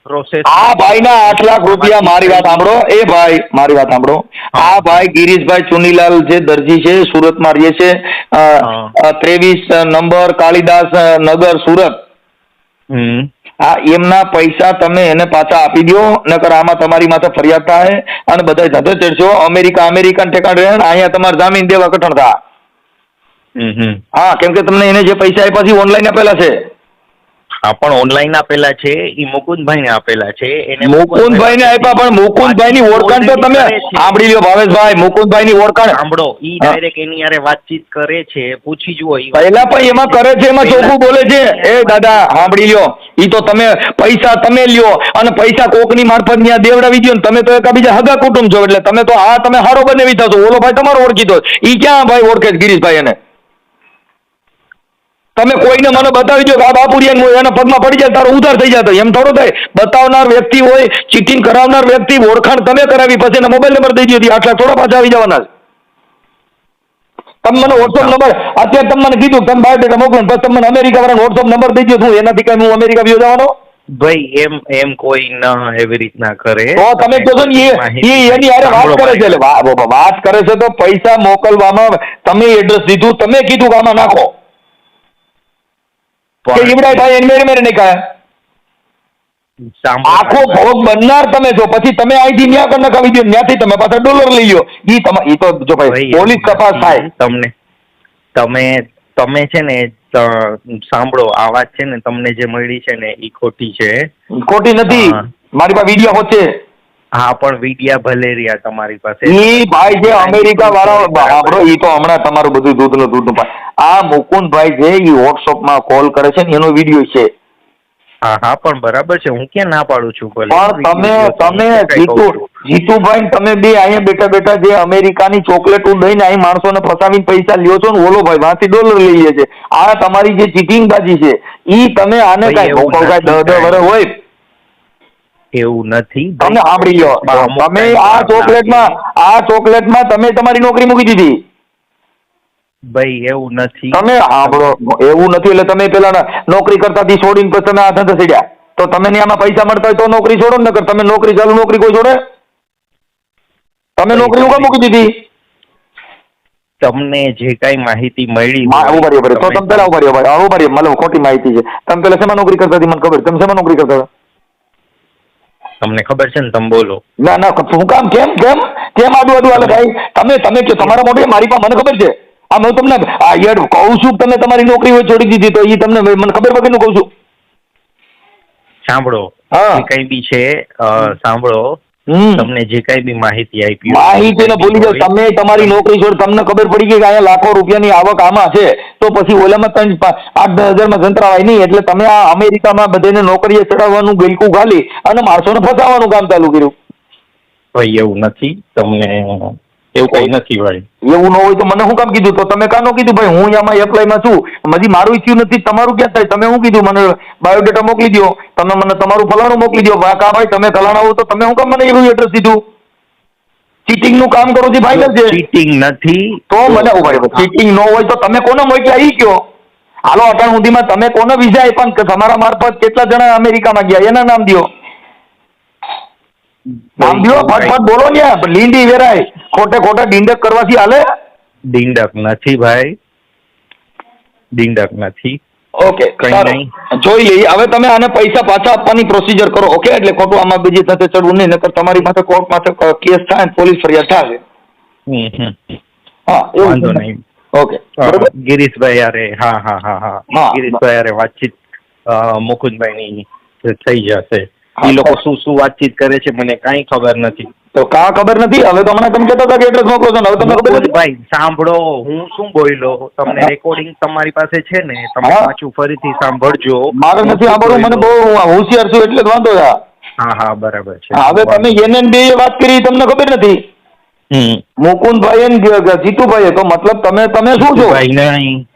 પ્રોસેસ આ ભાઈના 8 લાખ રૂપિયા, મારી વાત સાંભળો એ ભાઈ, મારી વાત સાંભળો. આ ભાઈ ગિરીશભાઈ ચુનીલાલ જે દરજી છે, સુરતમાં રહે છે, 23 નંબર કાળીદાસ નગર સુરત. આ એમના પૈસા તમે એને પાછા આપી દો, નકર આમાં તમારી માથે ફરિયાદ થાય અને બધા ધંધો ચડશો. અમેરિકા ઠેકાણ રહે, અહીંયા તમારે જામીન દેવા કઠણ થાય. હા, કેમ કે તમને એને જે પૈસા આપ્યા છે ઓનલાઈન આપેલા છે. હા, પણ ઓનલાઈન આપેલા છે એ મુકુંદભાઈને આપેલા છે. એને મુકુંદભાઈને આપ્યા, પણ મુકુંદભાઈની ઓળખાણ તો તમે સાંભળી લ્યો ભાવેશભાઈ. મુકુંદભાઈની ઓળખાણ સાંભળો. ઈ ડાયરેક્ટ એની યારે વાતચીત કરે છે, પૂછી જુઓ. પહેલા પણ એમાં કરે છે, એમાં ચોખ્ખું બોલે છે. એ દાદા સાંભળી લ્યો, ઈ તો તમે પૈસા તમે લ્યો અને પૈસા કોકની મારફત ત્યાં દેવડાવી દો ને તમે તો એકાબીજા હગા કુટુંબ છો એટલે તમે તો તમે હારો બનાવી થશો. ઓલો ભાઈ તમારો ઓળખીતો ઈ ક્યાં ભાઈ ઓળખે છે ગિરીશભાઈ એને? તમે કોઈને મને બતાવી દો કે આ બાપુરિયા એના પગમાં પડી જાય તારો ઉધાર થઈ જતો એમ થોડો થાય. બતાવનાર વ્યક્તિ હોય, ચીટિંગ કરાવનાર વ્યક્તિ, ઓળખાણ તમે કરાવી પછી એના મોબાઈલ નંબર દઈ દો, 8 લાખ થોડા પાછા આવી જવાના છે. તમે મને વોટ્સઅપ નંબર અત્યારે તમે મને કીધું તમે બાયોડેટા મોકલો પછી તમે મને અમેરિકા વાળાનો વોટ્સઅપ નંબર દઈ દો, હું એનાથી કઈ હું અમેરિકા બી જવાનો? ભાઈ એમ કોઈ ના એવી રીતના કરે. તો તમે કહો છો ને એ એની હારે વાત કરે છે, એટલે વાત કરે છે તો પૈસા મોકલવામાં તમે એડ્રેસ દીધું, તમે કીધું કે આમાં નાખો કે ઇબ્રાહીમભાઈ એને મેરે નહીં કહ્યા. આખો ભોગ બનનાર તમે છો, પછી તમે અહીંથી ન્યા કરી નખાવી દો, ત્યાંથી તમે પાછા ડોલર લઈ લો. ઈ તો જો ભાઈ પોલીસ તપાસ થાય. તમે છે ને સાંભળો, આ વાત છે ને તમને જે મળી છે ને ઈ ખોટી છે. ખોટી નથી, મારી પાસે વિડીયો હોત છે. હા પણ વિડિયા ભલે રહ્યા તમારી પાસે. ઈ ભાઈ જે અમેરિકા વાળા સાંભળો, ઈ તો હમણાં તમારું બધું દૂધનું આ મુકુંદભાઈ છે, ઈ વોટ્સઅપમાં કોલ કરે છે ને એનો વિડીયો છે. હા પણ બરાબર છે, હું ક્યાં ના પાડું છું. પણ તમે જીતુભાઈ તમે બે અહીંયા બેઠા બેઠા જે અમેરિકાની ચોકલેટો દઈને અહીં માણસોને ફસાવીને પૈસા લ્યો છો ને, ઓલો ભાઈ વાંચી ડોલર લઈએ છે. આ તમારી જે ચીટિંગબાજી છે ઈ તમે આને કઈ 10 વર્ષ હોય એવું નથી. તમે સાંભળી લો, તમે આ ચોકલેટમાં તમે તમારી નોકરી મૂકી દીધી. ભાઈ એવું નથી. તમે સાંભળો, એવું નથી એટલે તમે પેલા નોકરી કરતા છોડીને પછી તમે આ ધંધા છેડ્યા તો તમે આમાં પૈસા મળતા હોય તો નોકરી છોડો ને, નકર તમે નોકરી ચાલુ નોકરી કોઈ છોડે? તમે નોકરી ઉગા મૂકી દીધી. તમને જે કઈ માહિતી મળી ઉભા તો તમે પેલા ઉભા મને ખોટી માહિતી છે. તમે પેલા શેમાં નોકરી કરતા હતી મને ખબર, તમે શેમાં નોકરી કરતા હતા? તમને ખબર છે ને, તમે બોલો. ના શું કામ, કેમ આડું હાલે ભાઈ? તમે કહો તમારા મોઢે, મારી પાસે મને ખબર છે. હું તમને યાર કહું છું, તમે તમારી નોકરી હોય છોડી દીધી તો એ તમને મને ખબર વગરનું કહું છું. સાંભળો, જે કઈ બી છે સાંભળો, તમને જે કઈ બી માહિતી આપી માહિતી ને ભૂલી જાઓ. તમે તમારી નોકરી છોડ, તમને ખબર પડી ગઈ કે અહીંયા લાખો રૂપિયાની આવક આમાં છે તો પછી ઓલામાં 8-10 હજારમાં સંતરાવાય નહીં. એટલે તમે આ અમેરિકામાં બધાને નોકરીએ ચડાવવાનું ગલકું ગાલી અને માણસોને ફસાવાનું કામ ચાલુ કર્યું. ભાઈ એવું નથી, તમને એવું કઈ નથી ભાઈ. એવું ન હોય તો મને શું કામ કીધું? તો તમે કાનો કીધું ભાઈ હું આમાં એપ્લાયમાં છું, હજી મારું થયું નથી, તમારું ક્યાં થાય? તમે શું કીધું મને બાયોડેટા મોકલી દો, તમે મને તમારું ફલાણું મોકલી દો. કા ભાઈ તમે ફલાણા હો તો તમે શું કામ મને એવું એડ્રેસ દીધું? ચીટિંગ નું કામ કરો છો ફાઇનલ છે. ચીટિંગ નથી તો મને ઉભા, ચીટિંગ ન હોય તો તમે કોને મોકલ્યા ઈ કયો? હાલો અટાણ સુધીમાં તમે કોને વિઝા આપ્યા કે તમારા મારફત કેટલા જણા અમેરિકામાં ગયા એના નામ દો. નામ દો, ફટફટ બોલો ને. લીંડી વેરાય, ખોટા ડીંડક કરવાથી હાલે? ડીંડક નથી ભાઈ, ડીંડક નથી. ઓકે, કઈ નહીં, જોઈ લઈએ. હવે તમે આને પૈસા પાછા આપવાની પ્રોસિજર કરો. ઓકે, એટલે ખોટું આમાં બીજી સાથે ચડવું નહીં, નકર તમારી પાસે કોર્ટ પાસે કેસ થાય, પોલીસ ફરિયાદ થાય. હા, વાંધો નહીં. ઓકે, ગિરીશભાઈ યારે હા ગિરીશભાઈ યારે વાતચીત મુકુંદભાઈ ની થઈ જશે. એ લોકો શું વાતચીત કરે છે મને કઈ ખબર નથી. તો ખબર નથી? હવે તો હમણાં તમે કહેતા હતા કે એડ્રેસ મોકલો છો ને, હવે તમને ખબર નથી? ભાઈ સાંભળો, હું શું બોલ્યો, તમને રેકોર્ડિંગ તમારી પાસે છે ને, તમે પાછું ફરીથી સાંભળજો. મારે નથી સાંભળવું, મને બહુ હોશિયાર છું એટલે જ વાંધો છે. હા બરાબર છે. હવે તમે NN2 વાત કરી, તમને ખબર નથી? મુકુંદભાઈ ને જીતુભાઈ, તો મતલબ તમે શું છો? ભાઈ નહીં,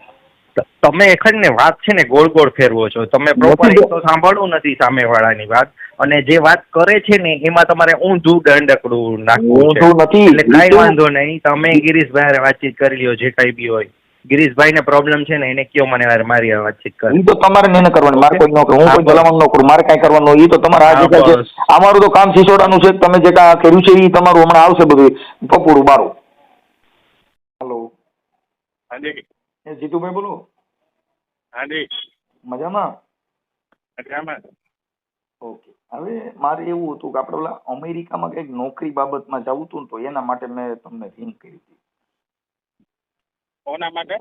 તમે એખડ ને વાત છે ને ગોળ ગોળ ફેરવો છો. તમે પ્રોપર તો સાંભળવું નથી સામેવાળાની વાત, અને જે વાત કરે છે ને એમાં તમારે ઊંધું દંડકડું નાખવું છે. એટલે કઈ વાંધો નહીં, તમે ગિરીશભાઈ વાતચીત કરી લ્યો જે કઈ બી હોય. ગિરીશભાઈ ને પ્રોબ્લેમ છે ને એને કયો મને મારી વાતચીત કરી. તો તમારે એને કરવાની, મારે કોઈ ન કરું, હું કોઈ ભલામણ ન કરું, મારે કઈ કરવાનું એ તો તમારે આ જગ્યા છે. અમારું તો કામ સિસોડાનું છે, તમે જે કાંઈ કર્યું છે એ તમારું હમણાં આવશે બધું પપોડું બારું. હેલો, હાજી જીતુભાઈ બોલો. હાજી, મજામાં? મજામાં. ઓકે, હવે મારે એવું હતું કે આપણે ઓલા અમેરિકામાં કંઈક નોકરી બાબતમાં જવું હતું ને, તો એના માટે મેં તમને રિંગ કરી હતી. કોના માટે?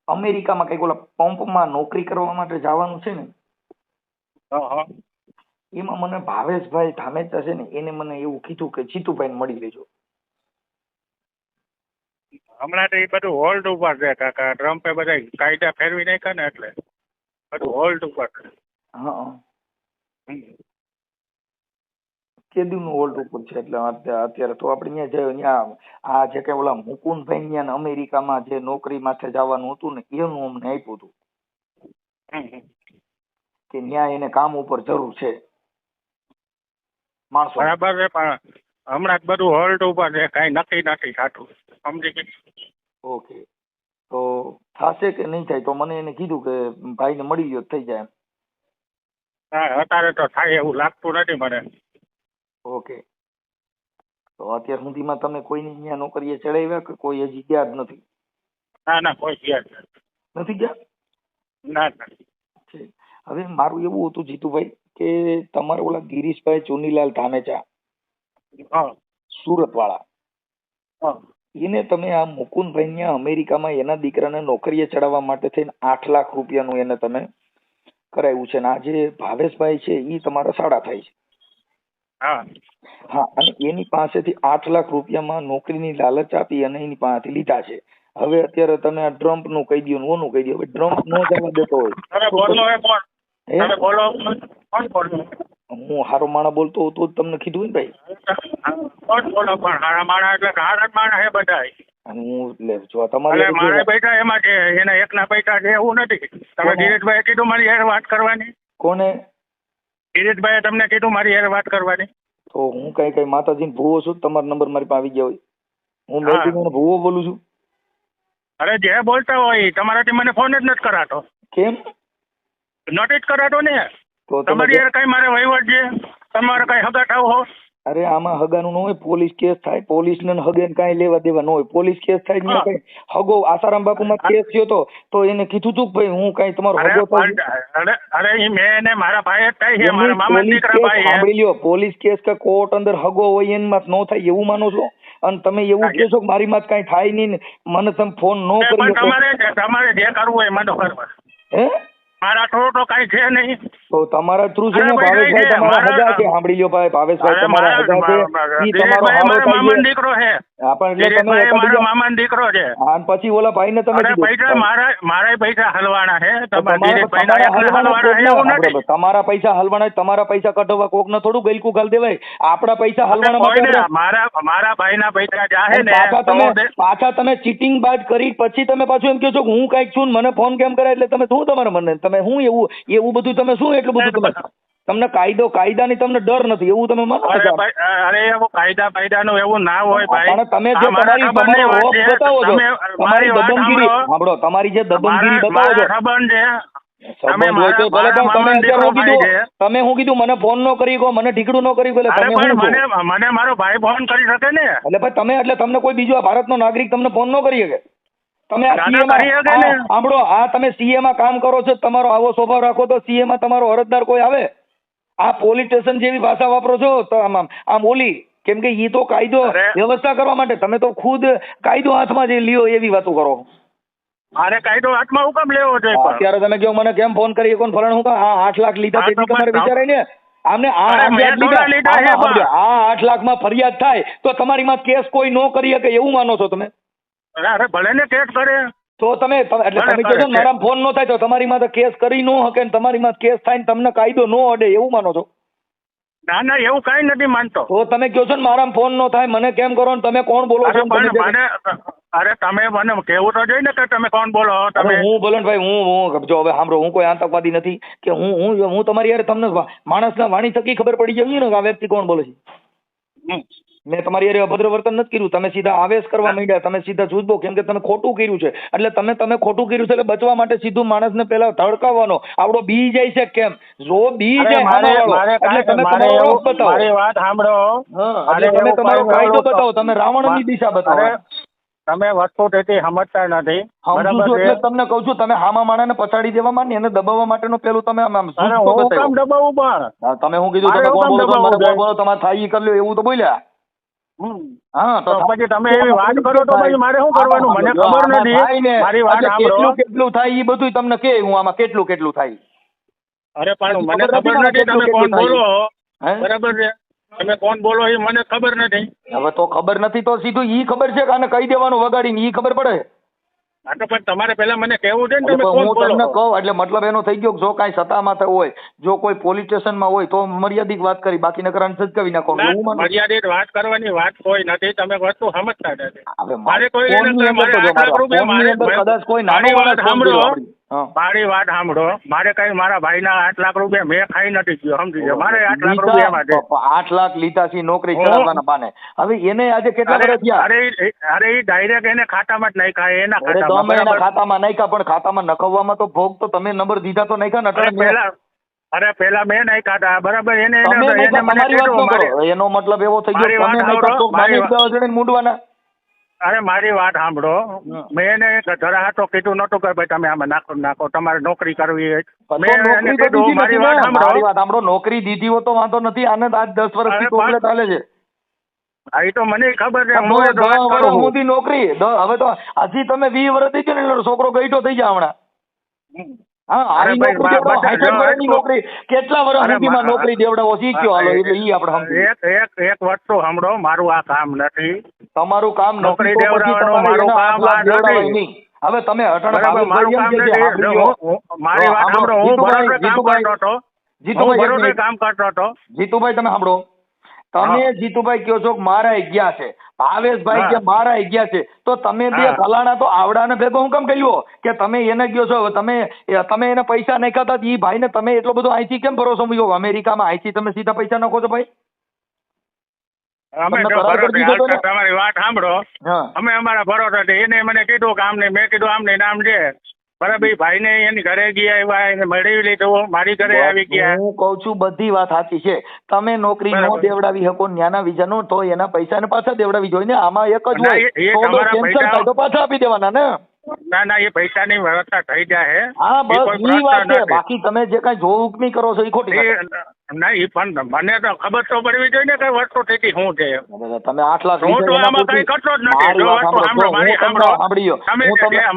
અમેરિકામાં કંઈક ઓલા પંપમાં નોકરી કરવા માટે જવાનું છે ને, એમાં મને ભાવેશભાઈ ધામેચા છે ને, એને મને એવું કીધું કે જીતુભાઈને મળી લેજો. હમણાં તો એ બધું હોલ્ડ ઉપર છે કાકા, ટ્રમ્પે બધા કાયદા ફેરવી નાખ્યા ને એટલે બધું હોલ્ડ ઉપર છે. હા, કેદુનું હોલ્ડ ઉપર છે એટલે અત્યારે તો આપણે ત્યાં આ જે કઈ ઓલા મુકુંદભાઈ ત્યાં અમેરિકામાં જે નોકરી માટે જવાનું હતું ને એનું અમને આપ્યું હતું. કે ત્યાં એને કામ ઉપર જરૂર છે માણસો. બરાબર છે, પણ હમણાં જ બધું હોલ્ડ ઉપર છે, કાંઈ નક્કી નથી થતું, સમજી ગઈ? ઓકે, તો થશે કે નહીં થાય? તો મને એને કીધું કે ભાઈને મળી ગયો થઈ જાય એમ. હા, અત્યારે તો થાય એવું લાગતું નથી મને. ઓકે, તો અત્યાર સુધીમાં તમે કોઈની ત્યાં નોકરીએ ચડાવ્યા કે કોઈ હજી ગયા જ નથી? ના ના, કોઈ ગયા જ નથી ગયા? ના ના. છે. હવે મારું એવું હતું જીતુભાઈ કે તમારા ઓલા ગિરીશભાઈ ચુનીલાલ ધામેચા હા સુરત વાળા, હા એને તમે આ મુકુંદભાઈ ત્યાં અમેરિકામાં એના દીકરાને નોકરીએ ચડાવવા માટે થઈને 8 લાખ રૂપિયાનું એને તમે કરાવ્યું છે, અને આજે ભાવેશભાઈ છે એ તમારા સાડા થાય છે. હા હા, અને એની પાસેથી 8 લાખ રૂપિયામાં નોકરીની લાલચ આપી અને એની પાસેથી લીધા છે. હવે અત્યારે તમે આ ટ્રમ્પ નું કહી દો, ઓનું કહી દો. હવે ટ્રમ્પ નો જવા દેતો હોય અરે બોલો એ કોણ? તમે બોલો, કોણ બોલો? હું હારો માણા બોલતો હતો જ તમને કીધું ને ભાઈ. કોણ બોલો? પણ હારા માણા એટલે હારા જ માણા હે બધા. અને હું લે જો તમારે મારા પૈસા એમાં છે, એના એકના પૈસા છે એવું નથી. તમે ગિરીશભાઈ કીધું મારી યાર વાત કરવાની. કોને? ગિરીશભાઈએ તમને કીધું મારી યાર વાત કરવાની. તો હું કઈ માતાજીને ભૂવો છું? તમારો નંબર મારી પાસે આવી ગયા હોય, હું મેં ભૂવો બોલું છું? અરે જે બોલતા હોય તમારાથી મને ફોન જ નથી કરાતો. કેમ નોટિસ કરાતો ને? તો તમારી યાર કઈ મારે વહીવટ છે? તમારે કઈ હગા થાવ હો? અરે આમાં હગાનું ન હોય, પોલીસ કેસ થાય. પોલીસ ને હગે કઈ લેવા દેવા ન હોય. પોલીસ કેસ થાય કઈ હગો આસારામ બાપુ માં કેસ થયો તો એને કીધું તું ભાઈ હું કઈ તમારો હગો થાય? અરે મેં એને મારા ભાઈ જ થાય છે, મારા મામા દીકરા ભાઈ. સાંભળી લ્યો, પોલીસ કેસ કે કોર્ટ અંદર હગો હોય એમાં ન થાય એવું માનો છો? અને તમે એવું કહો છો કે મારી માં કઈ થાય નહીં, મને તમે ફોન ન કરી? તમારે જે કરવું હોય મને કરવા. હે મારા થોડો કઈ છે નહીં. તો તમારા થ્રુ છે ને ભાવેશભાઈ તમારા હગા છે. સાંભળી લ્યો ભાઈ, ભાવેશભાઈ તમારા હગા છે, ઈ તમારો હારો મામાનો દીકરો છે. હા, પણ એટલે તમે મારો મામાનો દીકરો છે. હા, પછી ઓલા ભાઈ ને તમે પૈસા મારા પૈસા હલવાના છે, તમારા પૈસા હલવાના, તમારા પૈસા કઢવા કોક ને થોડું ગલકું ગાલ દેવાય. આપણા પૈસા હલવાના મારા ભાઈ ના પૈસા જાહે ને પાછા તમે ચીટિંગ બાદ કરી પછી તમે પાછું એમ કહો છો કે હું કઈક છું મને ફોન કેમ કરે? એટલે તમે શું તમારા મને તમે શું એવું બધું તમે શું એટલું બધું તમને કાયદાની તમને ડર નથી એવું તમે માનો? અરે એવું કાયદા નું એવું ના હોય ભાઈ. તમે જે તમારો રોપ બતાવો છો, તમારી દબંગગીરી સાંભળો, તમારી જે દબંગગીરી બતાવો છો, તમે હું કીધું મને ફોન નો કરી ગયો, મને ઠીકડું નો કરી ગયો? મને મારો ભાઈ ફોન કરી શકે ને? એટલે ભાઈ તમે એટલે તમને કોઈ બીજો ભારતનો નાગરિક તમને ફોન નો કરી શકે? તમે સાંભળો, આ તમે સીએ માં કામ કરો છો, તમારો આવો સ્વભાવ રાખો તો સીએ માં તમારો અરજદાર કોઈ આવે? આ પોલીસ સ્ટેશન જેવી ભાષા વાપરો છો તો આમ ઓલી, કેમ કે એ તો કાયદો વ્યવસ્થા કરવા માટે, તમે તો ખુદ કાયદો હાથમાં જે લ્યો એવી વાતો કરો. અરે કાયદો હાથમાં હું કેમ લેવો છે? અત્યારે તમે કહો મને કેમ ફોન કરી કોણ ફલાણ હું 8 લાખ લીધા તેથી તમારે વિચારાય ને? આમને આ 8 લાખ માં ફરિયાદ થાય તો તમારી માં કેસ કોઈ નો કરી શકે એવું માનો છો તમે? અરે ભલે ને કેસ કરે તો તમે એટલે તમે કહો છો મારા ફોન નો થાય તો તમારી માં કેસ કરી નો શકે, તમારી માં કેસ થાય ને તમને કાયદો નો અડે એવું માનો છો? ના ના, એવું કઈ નથી માનતો. તો તમે કહો છો ને મારા ફોન નો થાય, મને કેમ કરો ને તમે કોણ બોલો છો? અરે તમે મને કેવું તો જોઈએ ને કે તમે કોણ બોલો? તમે હું બોલો ને ભાઈ, હું જો હવે સાંભળો, હું કોઈ આતંકવાદી નથી કે હું તમારી યાર તમને માણસના વાણી થકી ખબર પડી જવી ને કે આ વ્યક્તિ કોણ બોલે છે. મેં તમારી યાર અભદ્ર વર્તન નથી કર્યું, તમે સીધા આવેશ કરવા માંડ્યા, તમે સીધા જૂજબો, કેમ કે તમે ખોટું કર્યું છે. એટલે તમે ખોટું કર્યું છે એટલે બચવા માટે સીધું માણસને પેલા ધડકાવવાનો, આવડો બી જાય છે કેમ? જો બી જાય એટલે તમે તમારો રોગ બતાવો. મારી વાત સાંભળો, તમે તમારો કાયદો બતાવો, તમે રાવણની દિશા બતાવો. તમે વસ્તુ તેથી સમજતા નથી. એટલે તમને કહું છું, તમે હામા માણાને પછાડી દેવા માંડી એને દબાવવા માટેનું પેલું તમે દબાવવું પણ તમે શું કીધું? તમે કોણ બોલો તમારે થાય કરી લ્યો એવું તો બોલ્યા. હા, તો પછી તમે એવી વાત કરો તો પછી મારે શું કરવાનું? મને ખબર નથી. મારી વાત સાંભળો, કેટલું થાય એ બધું તમને કે હું આમાં કેટલું થાય. અરે પણ મને ખબર નથી તમે કોણ બોલો. બરાબર છે, તમે કોણ બોલો એ મને ખબર નથી. હવે તો ખબર નથી તો સીધું ઈ ખબર છે કે આને કહી દેવાનું વગાડીને ઈ ખબર પડે? હા, તો પણ તમારે પેલા મને કહેવું છે ને તમે કોણ હું બોલો. તમને કહું એટલે મતલબ એનો થઈ ગયો જો કાંઈ સત્તામાં હોય, જો કોઈ પોલીસ સ્ટેશનમાં હોય તો મર્યાદિત વાત કરી, બાકી નકરાને સજકાવી નાખો. મર્યાદિત વાત કરવાની વાત કોઈ નથી, તમે વસ્તુ સમજતા નથી. કદાચ કોઈ નાનો માણસ સાંભળો, હા. મારી વાત સાંભળો, મારે કઈ મારા ભાઈના 8 લાખ રૂપિયા મેં ખાઈ નથી ગયો, સમજી ગયો. મારે 8 લાખ રૂપિયામાં છે. 8 લાખ લીધા છે નોકરી હું- કરાવવાના બાને. હવે એને આજે કેટલા વર્ષ થયા? અરે ઈ ડાયરેક્ટ એને ખાતામાં જ નાખ્યા, એના અરે ખાતામાં. તમે એના બરાબર? ખાતામાં નાખ્યા, પણ ખાતામાં નખવવામાં તો ભોગ તો તમે નંબર દીધા તો નાખ્યા ને. અટાણે પેલા મેં નાખ્યા હતા, બરાબર. એને તમે એને નાખ્યા, મને તમારી વાત કીધું, ન કરો. એનો મતલબ એવો થઈ મારી ગયો તમે વાત નાખ્યા તો મારી મને વાત- જણાને મૂંડવાના. અરે મારી વાત સાંભળો, મેં એને જરા હાથો કીધું નતું કે ભાઈ તમે આમાં નાખો તમારે નોકરી કરવી હોય. તો મેં એને નોકરી તો કીધું, દીધી મારી નથી વાત ને. સાંભળો. મારી વાત સાંભળો, નોકરી દીધી હોય તો વાંધો નથી. આને તો આજ 10 વર્ષથી અરે ચોકલેટ ચાલે છે. હા, ઈ તો મને ખબર છે, તો હું એ તો વાત 10 કરું વર્ષ છું. સુધી નોકરી. હવે તો હજી તમે 20 વર્ષ થઈ ગયો ને એટલે છોકરો ગઈઠો થઈ જાય હમણાં. હા, અરે આની ભાઈ, નોકરી દેવડાવો, બધા 60 વર્ષની જો નોકરી. કેટલા વર્ષ અરે સુધીમાં મા- નોકરી દેવડાવો શીખ્યો હાલો, એટલે ઈ આપણે સમજીએ. એક વસ્તુ સાંભળો, મારું આ કામ નથી. તમારું કામ નથી નોકરી તો પછી દેવડાવવાનું તમારે મારું એના કામ 8 લાખ આ દેવડાવાય નથી. નહીં. હવે તમે અટાણે બરાબર, મારું કામ ભાવેશભાઈ એમ કે છે, નથી. સાંભળી લો. મારી વાત સાંભળો, હું જીતુભાઈ, બરોબર કામ જીતુભાઈ, કરતો હતો. જીતુભાઈ, હું એક બરોબર મિનિટ. કામ કરતો હતો. જીતુભાઈ તમે સાંભળો. તમે હા. જીતુભાઈ કહો છો કે મારા ગયા છે, ભાવેશભાઈ હા. કે મારા ગયા છે, તો તમે બે હા. ફલાણા તો આવડાને ભેગો હું કેમ કહ્યું કે તમે એને કહો છો? તમે એને પૈસા નાખ્યા હતા, એ ભાઈને તમે એટલો બધો અહીંથી કેમ ભરોસો મૂક્યો? અમેરિકામાં અહીંથી તમે સીધા પૈસા નાખો છો ભાઈ? અમે તમને જો કરાર કરી ભરોસે દીધો હતો ને? હાલતા, તમારી વાત સાંભળો. હા. અમે અમારા ભરોસાથી એને મને કીધું કે આમ નહીં, મેં કીધું આમ નહીં, નામ છે. બરાબર, ઈ ભાઈને એની ઘરે ગયા, એવા એને મળી લીધું, મારી ઘરે આવી ગયા. હું કઉ છું બધી વાત સાચી છે. તમે નોકરી નો બરાબર. દેવડાવી શકો ન્યાના વિઝાનો, તો એના પૈસાને પાછા દેવડાવી જોઈએ ને. આમાં એક જ ના, હોય, એ સોદો તમારા cancel પૈસા- થાય તો પાછા આપી દેવાના ને. ના, એ પૈસાની વ્યવસ્થા થઈ જાય. હા, એ બસ કોઈ ઈ વાત પ્રશ્ન છે. નથી. બાકી તમે જે કઈ જો હુકમી કરો છો એ ખોટી વાત છે. નહીં, પણ મને તો ખબર તો પડવી જોઈએ ને કઈ વસ્તુ થઈ શું છે. તમે 8 લાખ હું તો લીધા એના આમાં કઈ પૂરતી- કરતો જ નથી. મારી જો વાત વસ્તુ સાંભળો, સાંભળો, મારી હું તમને સાંભળો. સાંભળી ગયો. તમે હું તમને-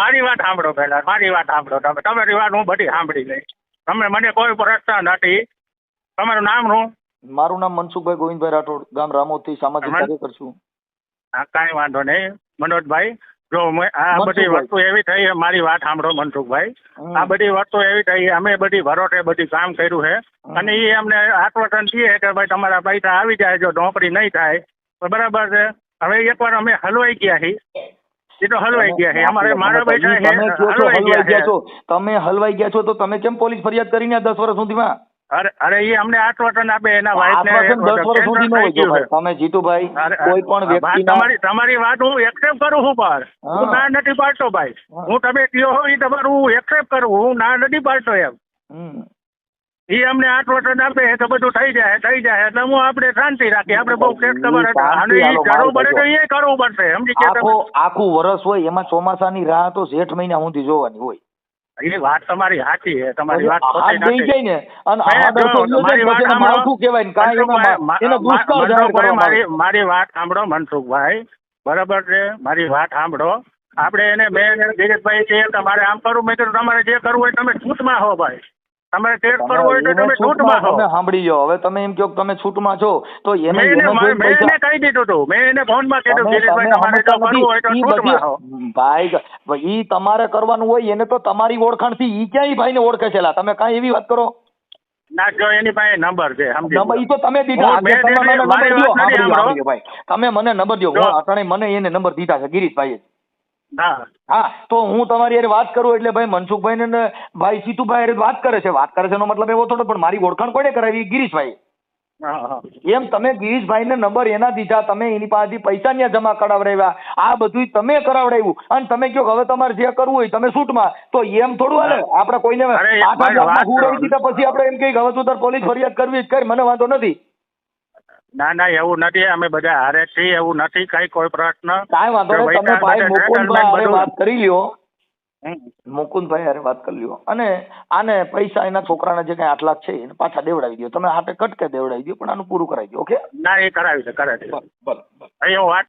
મારી વાત સાંભળો પહેલા, મારી વાત સાંભળો. તમારી વાત હું બધી સાંભળી લઈ. તમે મને કોઈ પ્રશ્ન નથી. તમારું નામ શું? મારું નામ મનસુખભાઈ ગોવિંદભાઈ રાઠોડ, ગામ રામોદથી, સામાજિક કાર્યકર છું. હા, કાંઈ વાંધો નહીં મનોજભાઈ. જો આ બધી મનસુખભાઈ. વસ્તુ એવી થઈ છે, મારી વાત સાંભળો મનસુખભાઈ. આ બધી વસ્તુ એવી થઈ, અમે બધી ભરોસે બધી કામ કર્યું છે. અને એ અમને આશ્વાસન છે કે ભાઈ તમારા પૈસા આવી જાય જો નોકરી નહીં થાય તો બરાબર છે. હવે એકવાર અમે હલવાઈ ગયા છીએ. એ તો હલવાઈ ગયા છે. અમારે મારા પૈસા છે, તમે કહો છો હલવાઈ ગયા છે. તમે હલવાઈ ગયા છો તો તમે કેમ પોલીસ ફરિયાદ કરીને 10 વર્ષ સુધીમાં? અરે એ અમને આશ્વાસન આપે એના આશ્વાસન 10 વર્ષ સુધી ન હોય. જો ભાઈ તમે જીતુભાઈ કોઈ પણ વ્યક્તિના તમારી વાત હું એક્સેપ્ટ કરું છું, પર હું ના નથી પાડતો ભાઈ. હું તમે કયો હો એ તમારું હું એક્સેપ્ટ કરું, હું ના નથી પાડતો એમ. એ અમને આશ્વાસન આપે તો બધું થઈ જાય એટલે હું આપણે શાંતિ રાખીએ. આપણે બહુ ફ્રેશ ખબર હતા અને એ જરૂર પડે તો એ કરવું પડશે, સમજી ગયા તમે? આખું વર્ષ હોય એમાં ચોમાસાની રાહ તો જેઠ મહિના સુધી જોવાની હોય. એ વાત તમારી સાચી છે, તમારી વાત હાથ ખોટી દઈ નથી. જાય ને અને મારી વાત સાંભળો. માવઠું કહેવાય ને કાંઈ એને દુષ્કાળ જાહેર કરવામાં આવે. મારી વાત સાંભળો મનસુખભાઈ, બરાબર છે? મારી વાત સાંભળો. આપણે એને મેં ગિરીશભાઈ છે તમારે આમ કરવું, મેં કીધું તમારે જે કરવું હોય તમે છૂટમાં હો ભાઈ. તમારે ટેસ્ટ કરવું હોય તો તમે છૂટમાં હો. તમે સાંભળી લો. હવે તમે એમ કહો કે તમે છૂટમાં છો તો એને મેં એને કહી દીધું હતું, મેં એને ફોનમાં કીધું ગિરીશભાઈ તમારે જો કરવું હોય તો છૂટમાં હો. ભાઈ ઈ તમારે કરવાનું હોય એને તો તમારી ઓળખાણથી ઈ ક્યાં ઈ ભાઈને ઓળખે છે? તમે કાંઈ એવી વાત કરો ના, જો એની પાસે નંબર છે, સમજી લો. ઈ તો તમે દીધા. મેં તમે મને નંબર મારી દ્યો. વાત નથી સાંભળી લો, સાંભળો. ભાઈ તમે મને નંબર દ્યો. હું અટાણે મને એને નંબર દીધા છે ગિરીશભાઈએ. હા, હા, તો હું તમારી હારે વાત કરું એટલે ભાઈ મનસુખભાઈ ને ભાઈ સીતુભાઈ હારે વાત કરે છે એનો મતલબ એવો થોડો, પણ મારી ઓળખાણ કોને કરાવી? ગિરીશભાઈ. હા. એમ તમે ગિરીશભાઈને નંબર એના દીધા, તમે એની પાસેથી પૈસા ન્યા જમા કરાવડાવ્યા, આ બધું તમે કરાવડાવ્યું અને તમે કહો હવે તમારે જે કરવું હોય તમે છૂટમાં, તો એમ થોડું હાલે? આપણે કોઈને 8 લાખમાં હુડાવી દીધા પછી આપણે એમ કહીએ હવે તું તાર પોલીસ ફરિયાદ કરવી જ કર, મને વાંધો નથી. ના, એવું નથી. અમે બધા હારે છીએ, એવું નથી કઈ કોઈ પ્રશ્ન. કાંઈ વાંધો નહીં. તમે ભાઈ મુકુંદભાઈ હારે વાત કરી લ્યો. મુકુંદભાઈ હારે વાત કરી લ્યો અને આને પૈસા એના છોકરાના જે કઈ 8 લાખ છે એને પાછા દેવડાવી દો. તમે હાથે કટકે દેવડાવી દો, પણ આનું પૂરું કરાવી દો. ઓકે? ના, એ કરાવી છે, કરાવી છે. બરાબર. અહીં હું વાત